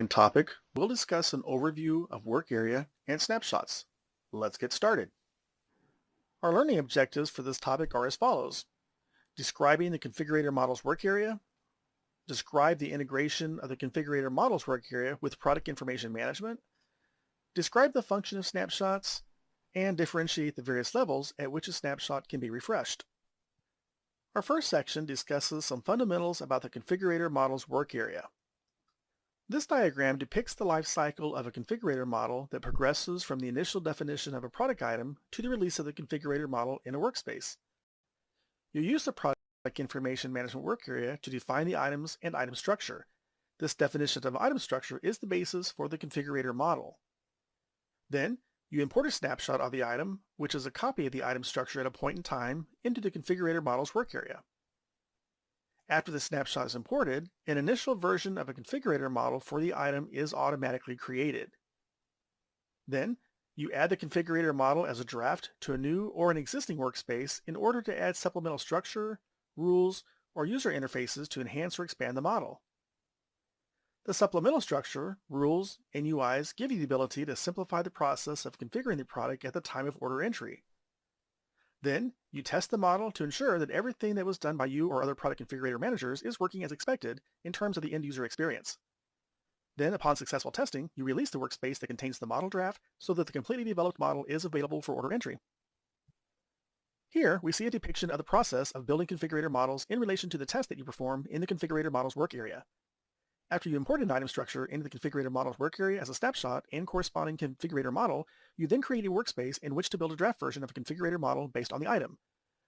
Topic, we'll discuss an overview of work area and snapshots. Let's get started. Our learning objectives for this topic are as follows. Describing the configurator model's work area, describe the integration of the configurator model's work area with product information management, describe the function of snapshots, and differentiate the various levels at which a snapshot can be refreshed. Our first section discusses some fundamentals about the configurator model's work area. This diagram depicts the life cycle of a configurator model that progresses from the initial definition of a product item to the release of the configurator model in a workspace. You use the product information management work area to define the items and item structure. This definition of item structure is the basis for the configurator model. Then, you import a snapshot of the item, which is a copy of the item structure at a point in time, into the configurator model's work area. After the snapshot is imported, an initial version of a configurator model for the item is automatically created. Then, you add the configurator model as a draft to a new or an existing workspace in order to add supplemental structure, rules, or user interfaces to enhance or expand the model. The supplemental structure, rules, and UIs give you the ability to simplify the process of configuring the product at the time of order entry. Then, you test the model to ensure that everything that was done by you or other product configurator managers is working as expected in terms of the end user experience. Then, upon successful testing, you release the workspace that contains the model draft so that the completely developed model is available for order entry. Here, we see a depiction of the process of building configurator models in relation to the test that you perform in the configurator model's work area. After you import an item structure into the configurator model's work area as a snapshot and corresponding configurator model, you then create a workspace in which to build a draft version of a configurator model based on the item.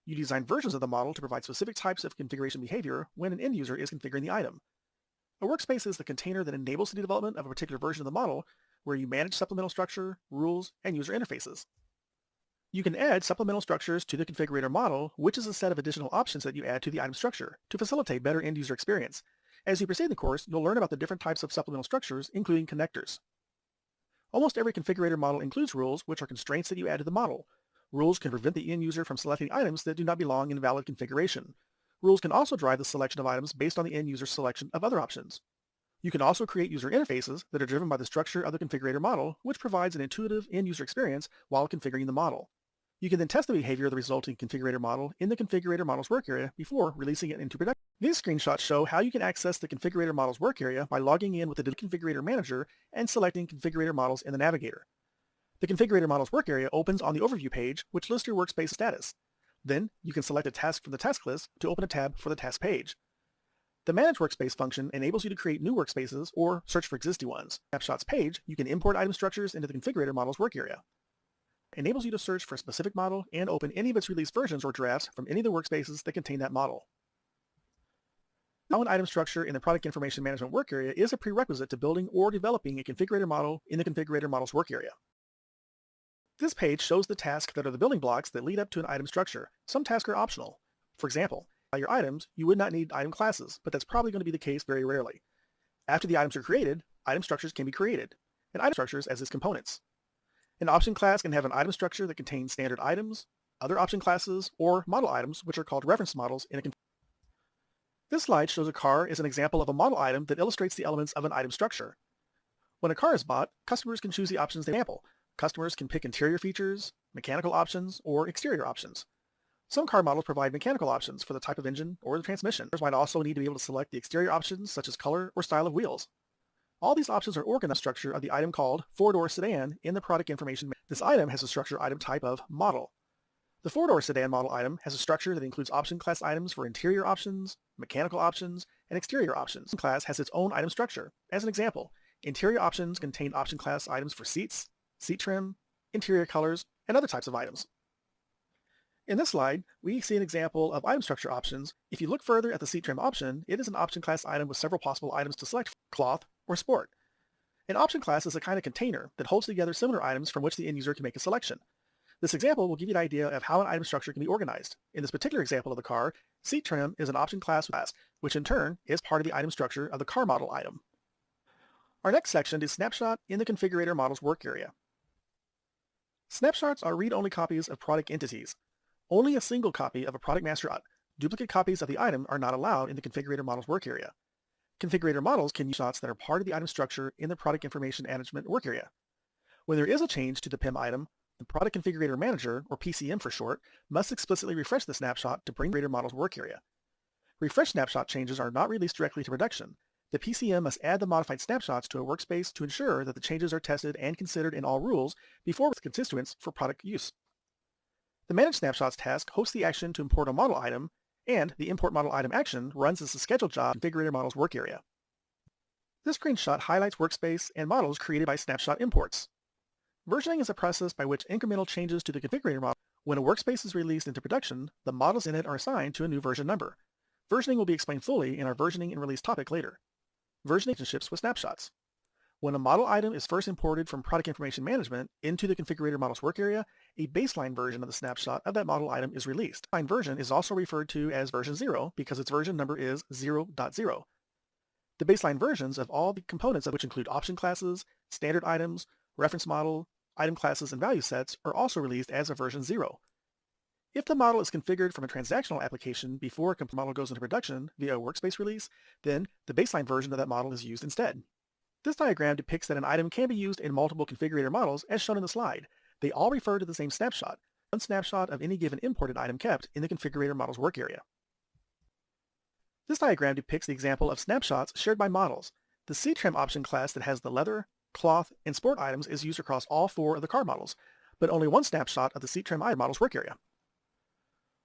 You design versions of the model to provide specific types of configuration behavior when an end user is configuring the item. A workspace is the container that enables the development of a particular version of the model, where you manage supplemental structure, rules, and user interfaces. You can add supplemental structures to the configurator model, which is a set of additional options that you add to the item structure to facilitate better end user experience. As you proceed in the course, you'll learn about the different types of supplemental structures, including connectors. Almost every configurator model includes rules, which are constraints that you add to the model. Rules can prevent the end user from selecting items that do not belong in valid configuration. Rules can also drive the selection of items based on the end user's selection of other options. You can also create user interfaces that are driven by the structure of the configurator model, which provides an intuitive end user experience while configuring the model. You can then test the behavior of the resulting configurator model in the configurator model's work area before releasing it into production. These screenshots show how you can access the configurator model's work area by logging in with the configurator manager and selecting configurator models in the navigator. The configurator model's work area opens on the overview page, which lists your workspace status. Then, you can select a task from the task list to open a tab for the task page. The Manage Workspace function enables you to create new workspaces or search for existing ones. Snapshots page, you can import item structures into the configurator model's work area. Enables you to search for a specific model and open any of its released versions or drafts from any of the workspaces that contain that model. Now, an item structure in the product information management work area is a prerequisite to building or developing a configurator model in the configurator model's work area. This page shows the tasks that are the building blocks that lead up to an item structure. Some tasks are optional. For example, by your items, you would not need item classes, but that's probably going to be the case very rarely. After the items are created, item structures can be created, and item structures as its components. An option class can have an item structure that contains standard items, other option classes, or model items, which are called reference models in a This slide shows a car as an example of a model item that illustrates the elements of an item structure. When a car is bought, customers can choose the options they sample. Customers can pick interior features, mechanical options, or exterior options. Some car models provide mechanical options for the type of engine or the transmission. Customers might also need to be able to select the exterior options such as color or style of wheels. All these options are organized in the structure of the item called four-door sedan in the product information. This item has a structure item type of model. The four-door sedan model item has a structure that includes option class items for interior options, mechanical options, and exterior options. The class has its own item structure. As an example, interior options contain option class items for seats, seat trim, interior colors, and other types of items. In this slide, we see an example of item structure options. If you look further at the seat trim option, it is an option class item with several possible items to select: cloth or sport. An option class is a kind of container that holds together similar items from which the end user can make a selection. This example will give you an idea of how an item structure can be organized. In this particular example of the car, seat trim is an option class, which in turn is part of the item structure of the car model item. Our next section is snapshot in the configurator model's work area. Snapshots are read-only copies of product entities. Only a single copy of a product master. Duplicate copies of the item are not allowed in the configurator model's work area. configurator models can use snapshots that are part of the item structure in the product information management work area. When there is a change to the PIM item, the product configurator manager, or PCM for short, must explicitly refresh the snapshot to bring the configurator model's work area. Refresh snapshot changes are not released directly to production. The PCM must add the modified snapshots to a workspace to ensure that the changes are tested and considered in all rules before with constituents for product use. The Manage Snapshots task hosts the action to import a model item, and the Import Model Item action runs as a scheduled job in the configurator model's work area. This screenshot highlights workspace and models created by snapshot imports. Versioning is a process by which incremental changes to the configurator model. When a workspace is released into production, the models in it are assigned to a new version number. Versioning will be explained fully in our versioning and release topic later. Versioning relationships with snapshots. When a model item is first imported from Product Information Management into the configurator model's work area, a baseline version of the snapshot of that model item is released. The baseline version is also referred to as version 0 because its version number is 0.0. The baseline versions of all the components, which include option classes, standard items, reference model, item classes, and value sets, are also released as a version 0. If the model is configured from a transactional application before a complete model goes into production via a workspace release, then the baseline version of that model is used instead. This diagram depicts that an item can be used in multiple configurator models as shown in the slide. They all refer to the same snapshot, one snapshot of any given imported item kept in the configurator model's work area. This diagram depicts the example of snapshots shared by models. The C-Trim option class that has the leather, cloth, and sport items is used across all 4 of the car models, but only one snapshot of the C-Trim item model's work area.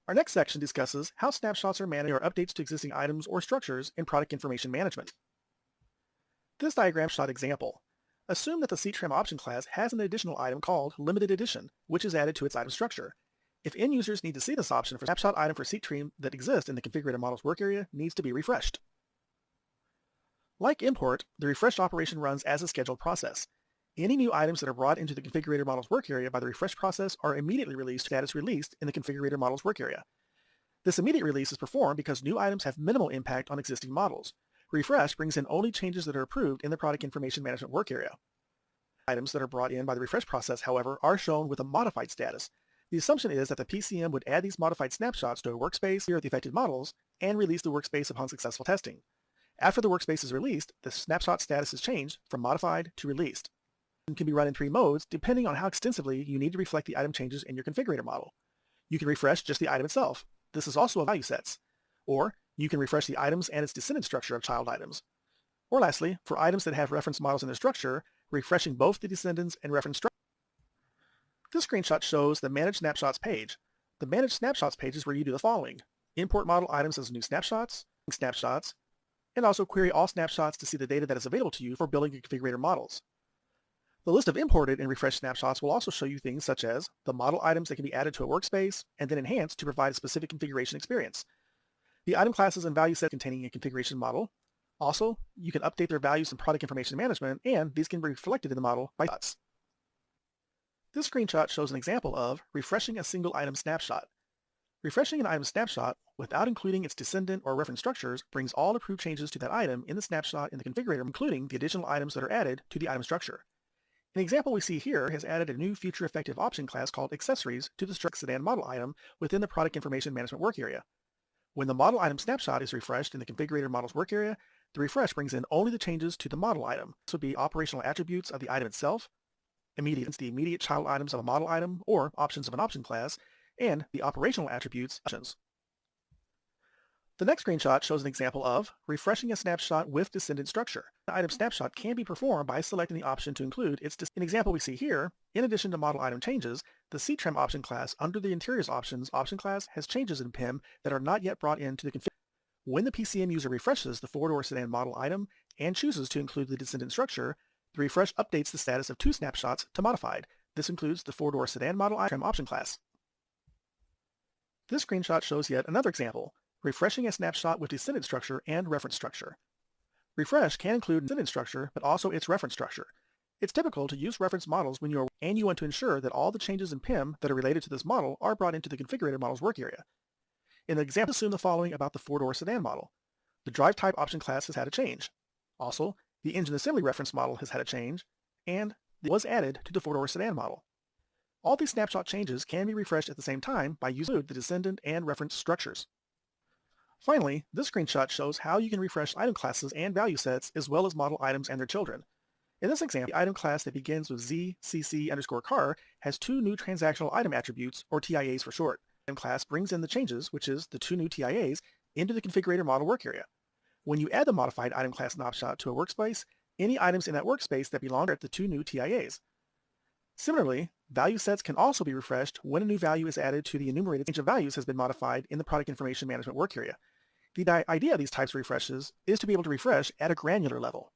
Our next section discusses how snapshots are managed or updates to existing items or structures in product information management. This diagram shot example. Assume that the C-Trim option class has an additional item called Limited Edition, which is added to its item structure. If end users need to see this option, for snapshot item for C-Trim that exists in the configurator model's work area needs to be refreshed. Like import, the refresh operation runs as a scheduled process. Any new items that are brought into the configurator model's work area by the refresh process are immediately released to status released in the configurator model's work area. This immediate release is performed because new items have minimal impact on existing models. Refresh brings in only changes that are approved in the product information management work area. Items that are brought in by the refresh process, however, are shown with a modified status. The assumption is that the PCM would add these modified snapshots to a workspace here at the affected models and release the workspace upon successful testing. After the workspace is released, the snapshot status is changed from modified to released. It can be run in 3 modes depending on how extensively you need to reflect the item changes in your configurator model. You can refresh just the item itself. This is also a value sets. Or you can refresh the items and its descendant structure of child items. Or lastly, for items that have reference models in their structure, refreshing both the descendants and reference structure. This screenshot shows the Manage Snapshots page. The Manage Snapshots page is where you do the following: import model items as new snapshots, and also query all snapshots to see the data that is available to you for building your configurator models. The list of imported and refreshed snapshots will also show you things such as the model items that can be added to a workspace and then enhanced to provide a specific configuration experience, the item classes and value sets containing a configuration model. Also, you can update their values in product information management, and these can be reflected in the model by dots. This screenshot shows an example of refreshing a single item snapshot. Refreshing an item snapshot without including its descendant or reference structures brings all approved changes to that item in the snapshot in the configurator, including the additional items that are added to the item structure. An example we see here has added a new future effective option class called Accessories to the structure sedan model item within the Product Information Management work area. When the model item snapshot is refreshed in the configurator model's work area, the refresh brings in only the changes to the model item. This would be operational attributes of the item itself, the immediate child items of a model item or options of an option class, and the operational attributes options. The next screenshot shows an example of refreshing a snapshot with descendant structure. The item snapshot can be performed by selecting the option to include its descendant. An example we see here, in addition to model item changes, the C-Trim option class under the Interiors Options option class has changes in PIM that are not yet brought into the configuration. When the PCM user refreshes the 4-door sedan model item and chooses to include the descendant structure, the refresh updates the status of 2 snapshots to modified. This includes the 4-door sedan model item option class. This screenshot shows yet another example, refreshing a snapshot with descendant structure and reference structure. Refresh can include descendant structure, but also its reference structure. It's typical to use reference models when you want to ensure that all the changes in PIM that are related to this model are brought into the configurator model's work area. In the example, assume the following about the 4-door sedan model. The drive type option class has had a change. Also, the engine assembly reference model has had a change, and it was added to the 4-door sedan model. All these snapshot changes can be refreshed at the same time by using the descendant and reference structures. Finally, this screenshot shows how you can refresh item classes and value sets as well as model items and their children. In this example, the item class that begins with ZCC_car has two new transactional item attributes, or TIAs for short. The item class brings in the changes, which is the two new TIAs, into the configurator model work area. When you add the modified item class snapshot to a workspace, any items in that workspace that belong are the two new TIAs. Similarly, value sets can also be refreshed when a new value is added to the enumerated range of values has been modified in the product information management work area. The idea of these types of refreshes is to be able to refresh at a granular level.